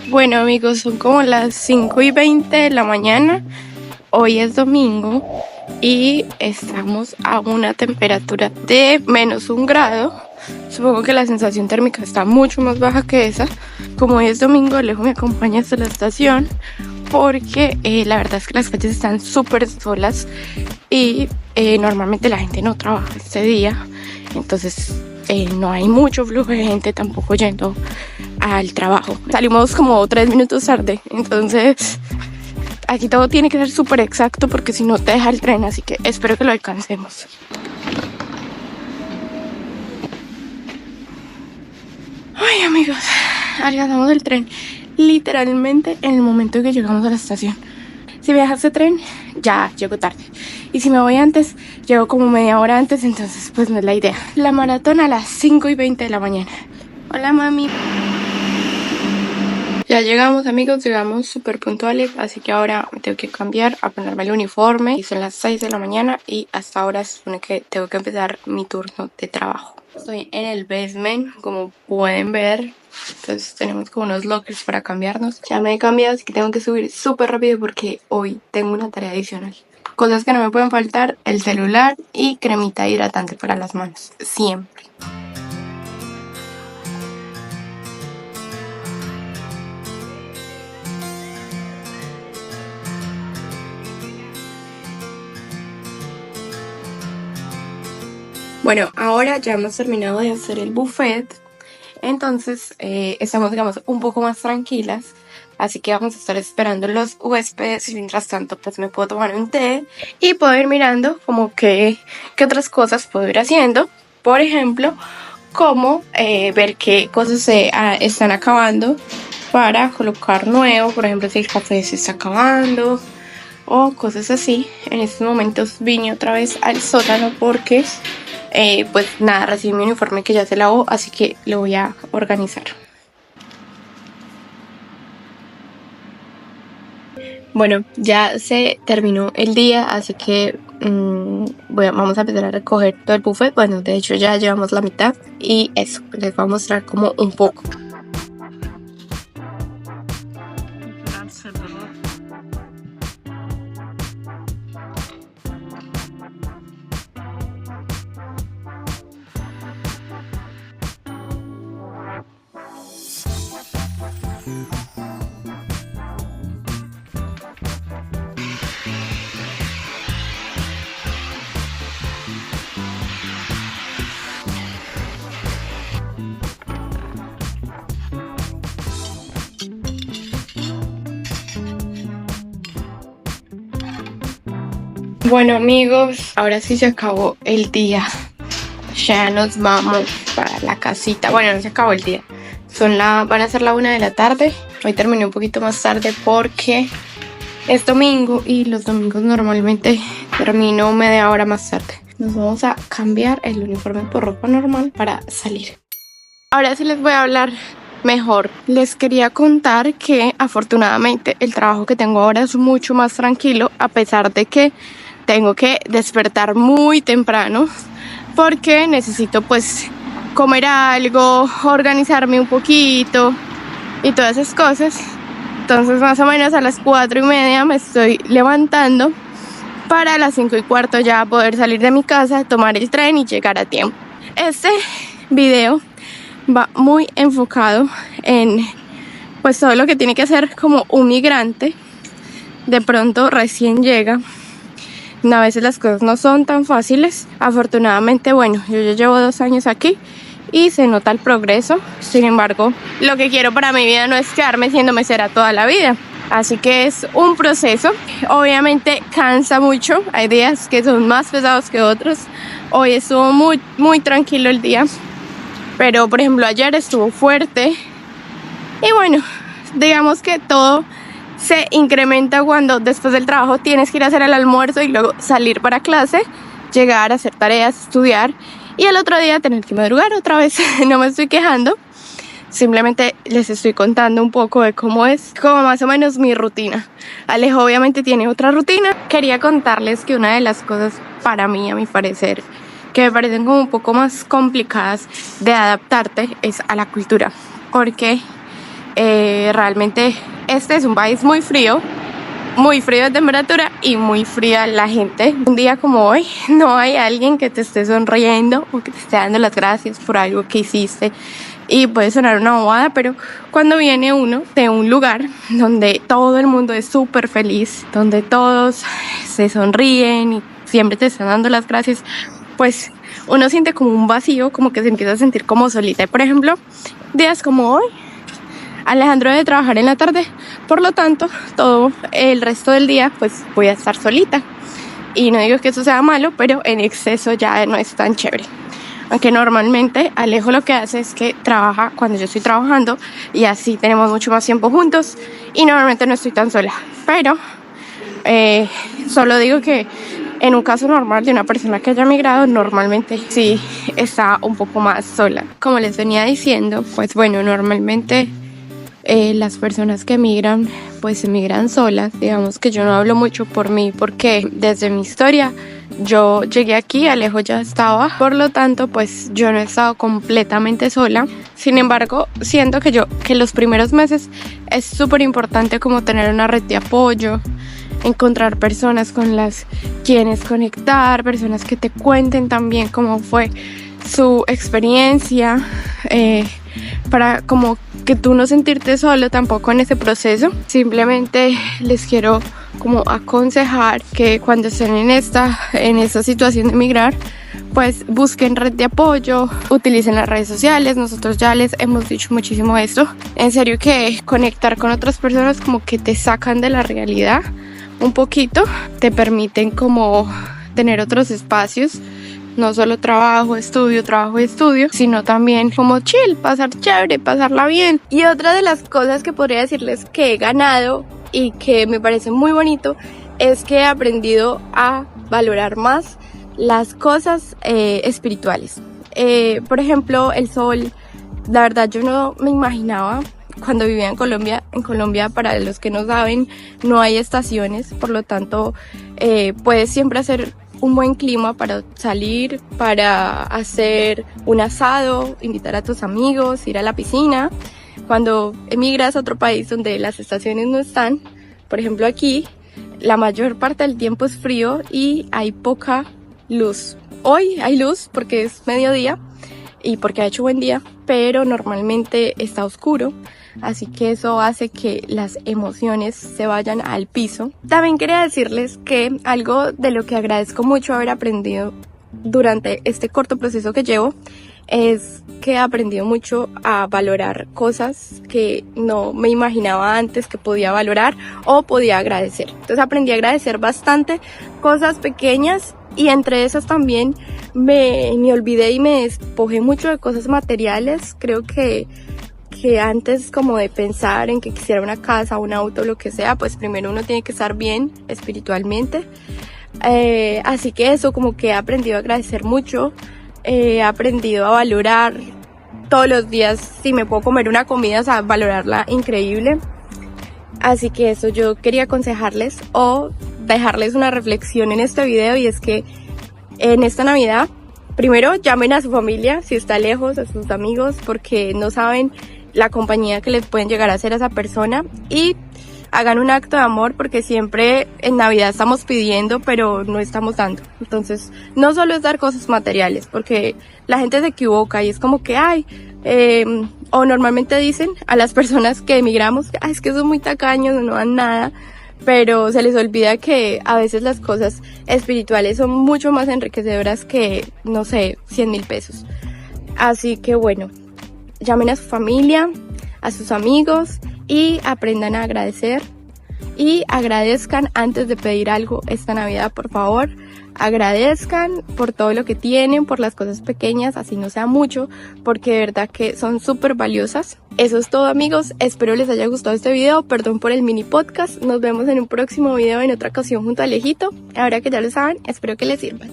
Bueno amigos, son como las 5:20 de la mañana. Hoy es domingo y estamos a una temperatura de -1 grado. Supongo que la sensación térmica está mucho más baja que esa. Como hoy es domingo, Alejo me acompaña hasta la estación porque la verdad es que las calles están súper solas y normalmente la gente no trabaja este día. Entonces no hay mucho flujo de gente tampoco yendo al trabajo. Salimos como 3 minutos tarde, entonces aquí todo tiene que ser súper exacto porque si no te deja el tren, así que espero que lo alcancemos. Ay amigos, alcanzamos el tren literalmente en el momento en que llegamos a la estación. Si me deja este tren, ya llego tarde. Y si me voy antes, llego como media hora antes, entonces pues no es la idea. La maratón a las 5:20 de la mañana. Hola mami. Ya llegamos amigos, llegamos súper puntuales, así que ahora me tengo que cambiar a ponerme el uniforme. Y son las 6 de la mañana y hasta ahora se supone que tengo que empezar mi turno de trabajo. Estoy en el basement, como pueden ver. Entonces tenemos como unos lockers para cambiarnos. Ya me he cambiado, así que tengo que subir súper rápido porque hoy tengo una tarea adicional. Cosas que no me pueden faltar: el celular y cremita hidratante para las manos, siempre. Bueno, ahora ya hemos terminado de hacer el buffet. Entonces estamos, digamos, un poco más tranquilas. Así que vamos a estar esperando los huéspedes y mientras tanto pues me puedo tomar un té y puedo ir mirando como qué otras cosas puedo ir haciendo. Por ejemplo, como ver qué cosas se están acabando para colocar nuevo. Por ejemplo, si el café se está acabando o cosas así. En estos momentos vine otra vez al sótano porque pues nada, recibí mi uniforme que ya se lavó, así que lo voy a organizar. Bueno, ya se terminó el día, así que vamos a empezar a recoger todo el buffet. Bueno, de hecho ya llevamos la mitad y eso, les voy a mostrar como un poco. Bueno amigos, ahora sí se acabó el día. Ya nos vamos para la casita. Bueno, no se acabó el día. Van a ser la 1 de la tarde. Hoy terminé un poquito más tarde porque es domingo y los domingos normalmente termino media hora más tarde. Nos vamos a cambiar el uniforme por ropa normal para salir. Ahora sí les voy a hablar mejor. Les quería contar que afortunadamente el trabajo que tengo ahora es mucho más tranquilo, a pesar de que tengo que despertar muy temprano porque necesito pues comer algo, organizarme un poquito y todas esas cosas. Entonces más o menos a las 4:30 me estoy levantando para las 5:15 ya poder salir de mi casa, tomar el tren y llegar a tiempo. Este video va muy enfocado en pues todo lo que tiene que hacer como un migrante. De pronto recién llega. A veces las cosas no son tan fáciles. Afortunadamente, bueno, yo ya llevo 2 años aquí y se nota el progreso. Sin embargo, lo que quiero para mi vida no es quedarme siendo mesera toda la vida. Así que es un proceso. Obviamente cansa mucho. Hay días que son más pesados que otros. Hoy estuvo muy tranquilo el día. Pero, por ejemplo, ayer estuvo fuerte. Y bueno, digamos que todo se incrementa cuando después del trabajo tienes que ir a hacer el almuerzo y luego salir para clase, llegar a hacer tareas, estudiar y el otro día tener que madrugar otra vez. No me estoy quejando, simplemente les estoy contando un poco de cómo es, como más o menos mi rutina. Alejo obviamente tiene otra rutina. Quería contarles que una de las cosas para mí, a mi parecer, que me parecen como un poco más complicadas de adaptarte es a la cultura, porque realmente este es un país muy frío de temperatura y muy fría la gente. Un día como hoy no hay alguien que te esté sonriendo o que te esté dando las gracias por algo que hiciste, y puede sonar una bobada, pero cuando viene uno de un lugar donde todo el mundo es súper feliz, donde todos se sonríen y siempre te están dando las gracias, pues uno siente como un vacío, como que se empieza a sentir como solita. Y por ejemplo, días como hoy, Alejandro debe trabajar en la tarde, por lo tanto, todo el resto del día pues voy a estar solita. Y no digo que eso sea malo, pero en exceso ya no es tan chévere. Aunque normalmente Alejo lo que hace es que trabaja cuando yo estoy trabajando y así tenemos mucho más tiempo juntos y normalmente no estoy tan sola. Pero solo digo que en un caso normal de una persona que haya migrado, normalmente sí está un poco más sola. Como les venía diciendo, pues bueno, normalmente las personas que emigran pues emigran solas. Digamos que yo no hablo mucho por mí porque desde mi historia yo llegué aquí, Alejo ya estaba, por lo tanto pues yo no he estado completamente sola. Sin embargo, siento que los primeros meses es súper importante como tener una red de apoyo, encontrar personas con las quienes conectar, personas que te cuenten también cómo fue su experiencia, para como que tú no sentirte solo tampoco en ese proceso. Simplemente les quiero como aconsejar que cuando estén en esta situación de emigrar, pues busquen red de apoyo, utilicen las redes sociales. Nosotros ya les hemos dicho muchísimo esto. En serio que conectar con otras personas como que te sacan de la realidad un poquito, te permiten como tener otros espacios, no solo trabajo, estudio, sino también como chill, pasar chévere, pasarla bien. Y otra de las cosas que podría decirles que he ganado y que me parece muy bonito es que he aprendido a valorar más las cosas espirituales. Por ejemplo, el sol. La verdad yo no me imaginaba cuando vivía en Colombia. En Colombia, para los que no saben, no hay estaciones, por lo tanto puedes siempre hacer un buen clima para salir, para hacer un asado, invitar a tus amigos, ir a la piscina. Cuando emigras a otro país donde las estaciones no están, por ejemplo aquí, la mayor parte del tiempo es frío y hay poca luz. Hoy hay luz porque es mediodía y porque ha hecho buen día, pero normalmente está oscuro, así que eso hace que las emociones se vayan al piso. También quería decirles que algo de lo que agradezco mucho haber aprendido durante este corto proceso que llevo es que he aprendido mucho a valorar cosas que no me imaginaba antes que podía valorar o podía agradecer. Entonces aprendí a agradecer bastante cosas pequeñas, y entre esas también me olvidé y me despojé mucho de cosas materiales. Creo que antes como de pensar en que quisiera una casa, un auto, lo que sea, pues primero uno tiene que estar bien espiritualmente. Así que eso, como que he aprendido a agradecer mucho, he aprendido a valorar todos los días. Si me puedo comer una comida, o sea, valorarla increíble. Así que eso, yo quería aconsejarles o dejarles una reflexión en este video, y es que en esta Navidad, primero llamen a su familia si está lejos, a sus amigos, porque no saben la compañía que les pueden llegar a hacer a esa persona, y hagan un acto de amor, porque siempre en Navidad estamos pidiendo pero no estamos dando. Entonces no solo es dar cosas materiales, porque la gente se equivoca y es como que o normalmente dicen a las personas que emigramos, es que son muy tacaños, no dan nada, pero se les olvida que a veces las cosas espirituales son mucho más enriquecedoras que, no sé, 100,000 pesos. Así que bueno, llamen a su familia, a sus amigos, y aprendan a agradecer. Y agradezcan antes de pedir algo esta Navidad, por favor. Agradezcan por todo lo que tienen, por las cosas pequeñas, así no sea mucho, porque de verdad que son súper valiosas. Eso es todo, amigos. Espero les haya gustado este video. Perdón por el mini podcast. Nos vemos en un próximo video en otra ocasión junto a Alejito. Ahora que ya lo saben, espero que les sirva.